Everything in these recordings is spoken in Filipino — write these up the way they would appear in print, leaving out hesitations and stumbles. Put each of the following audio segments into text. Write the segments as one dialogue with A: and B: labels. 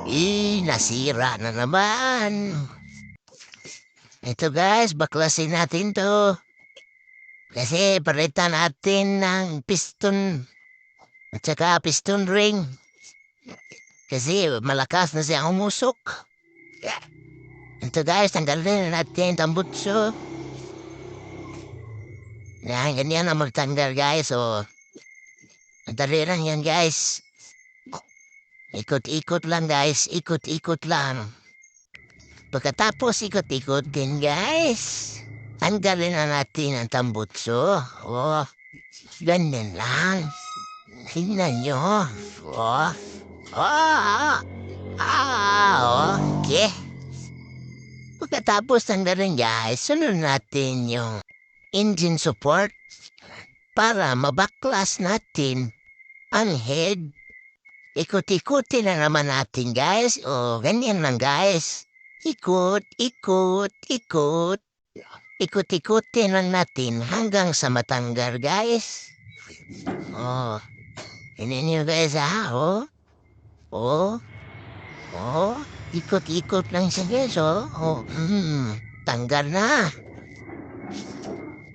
A: Nasira na naman. Ito guys, baklasin natin to. Kasi palitan natin ng piston at saka piston ring. Kasi malakas na siya umusok. Ito guys, tanggalin na natin ang tambutso. Yan, ganyan ang magtanggal guys. O, madali lang yan guys. Ikot-ikot lang guys, ikot-ikot lang. Pagkatapos ikot-ikot din guys. Tanggalin na natin ang tambutso. O, ganyan lang. Tingnan nyo. O, okay. Pagkatapos tanggalin guys, sunod natin yung engine support para mabaklas natin ang head. Ikot-ikutin na naman natin guys. O, ganyan lang guys. Ikot, ikot, ikot. Ikot-ikutin lang natin hanggang sa matanggal guys. Oh, ini nyo guys ha, oh. Oh, oh, ikot-ikot lang siya guys, oh. Oh, tanggal na.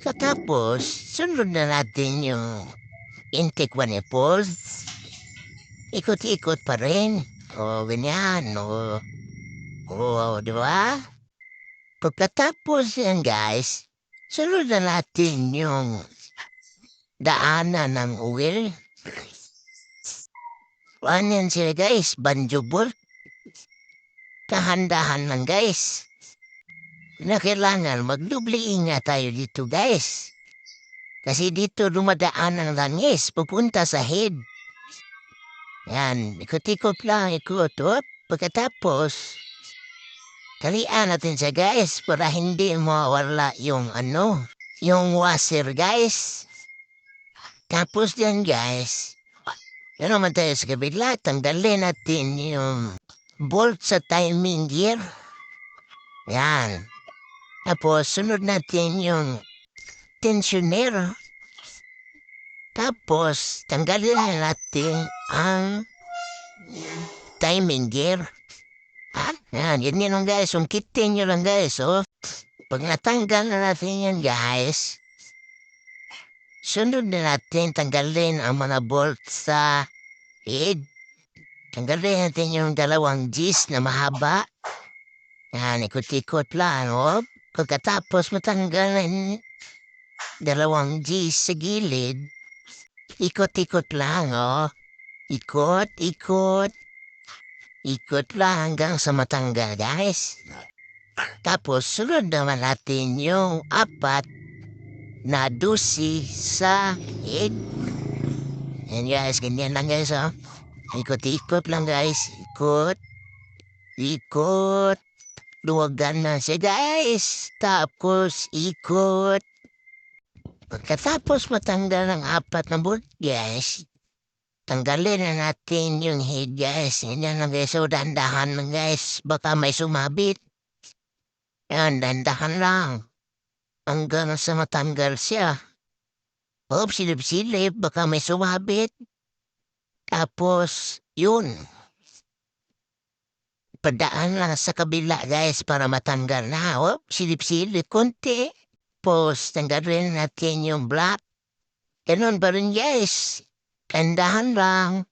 A: Tapos, sunod na natin yung intake manifolds. Ikot-ikot pa rin. O, ganyan. O, di ba? Pagkatapos yan, guys, sunod na natin yung daanan ng oil. Ano yan sila, guys? Banjo bolt. Kahandahan lang, guys. Na kailangan magdubli ingat tayo dito, guys. Kasi dito dumadaan ang langis pupunta sa head. Yan, ikot-ikot lang, ikot. Pagkatapos, talian natin siya guys para hindi mawala yung yung washer guys. Tapos yan guys, yan naman tayo sa kabila, tanggalin natin yung bolt sa timing gear. Yan. Tapos sunod natin yung tensioner. Tapos, tanggalin natin ang timing gear. Yan lang guys. Ungkitin nyo lang guys, oh. Pag natanggal na natin yan guys, sunod na natin tanggalin ang mga bolt sa head. Tanggalin natin yung dalawang G's na mahaba. Yan, ikot-ikot lang, oh. Pagkatapos matanggalin dalawang G's sa gilid, ikot-ikot lang, oh. Ikot, ikot. Ikot lang hanggang sa matanggal, guys. Tapos, sunod naman natin yung 4 na dusi sa head. Yan, guys. Ganyan lang, guys, oh. Ikot-ikot lang, guys. Ikot. Ikot. Luwagan na siya, guys. Tapos, ikot. Pagkatapos matanggal ng 4 na bolt, guys, tanggalin na natin yung head guys. Yan lang guys. So, dandahan lang guys. Baka may sumabit. Yan, dandahan lang. Hanggang sa matanggal siya. Silip-silip. Baka may sumabit. Tapos, yun. Padaan lang sa kabila guys para matanggal na. Silip-silip. Konti. Tapos, tanggalin natin yung black. Ganun pa rin guys. Dandahan lang.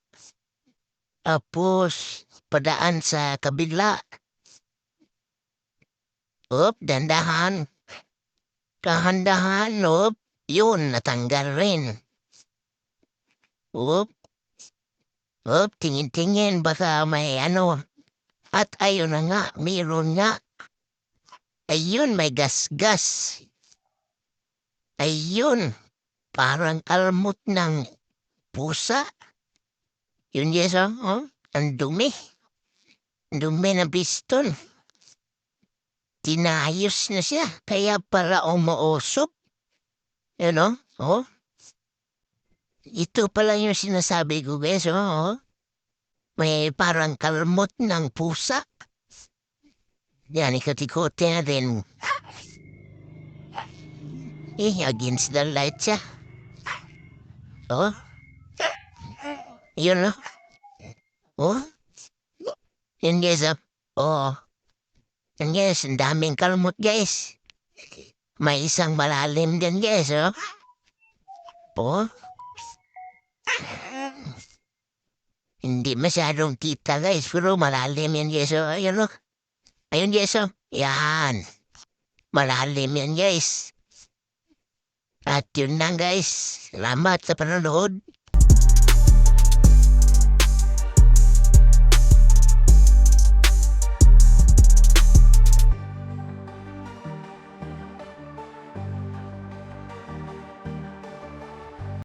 A: Tapos, padaan sa kabila. Dandahan. Kahandahan, yun, natanggal rin. Tingin-tingin, baka may At ayun na nga, mayroon nga. Ayun, may gas-gas. Ayun, parang almot ng pusa. Yun yes, ang dumi. Dumi ng piston. Tinayos na siya. Kaya pala umuusok. Yun, Ito pala yung sinasabi ko, guys, May parang kalmot ng pusa. Yan, ikot-ikotin natin. Against the light siya. Yun, Yan guys, oh. Oo. Yan guys, ang daming kalmot guys. May isang malalim din guys, oh. Oh, hindi masyadong kita guys, pero malalim yan guys, oh. Ayun, oh. Ayun guys, oh. Yan. Malalim yan guys. At yun lang guys. Salamat sa panonood.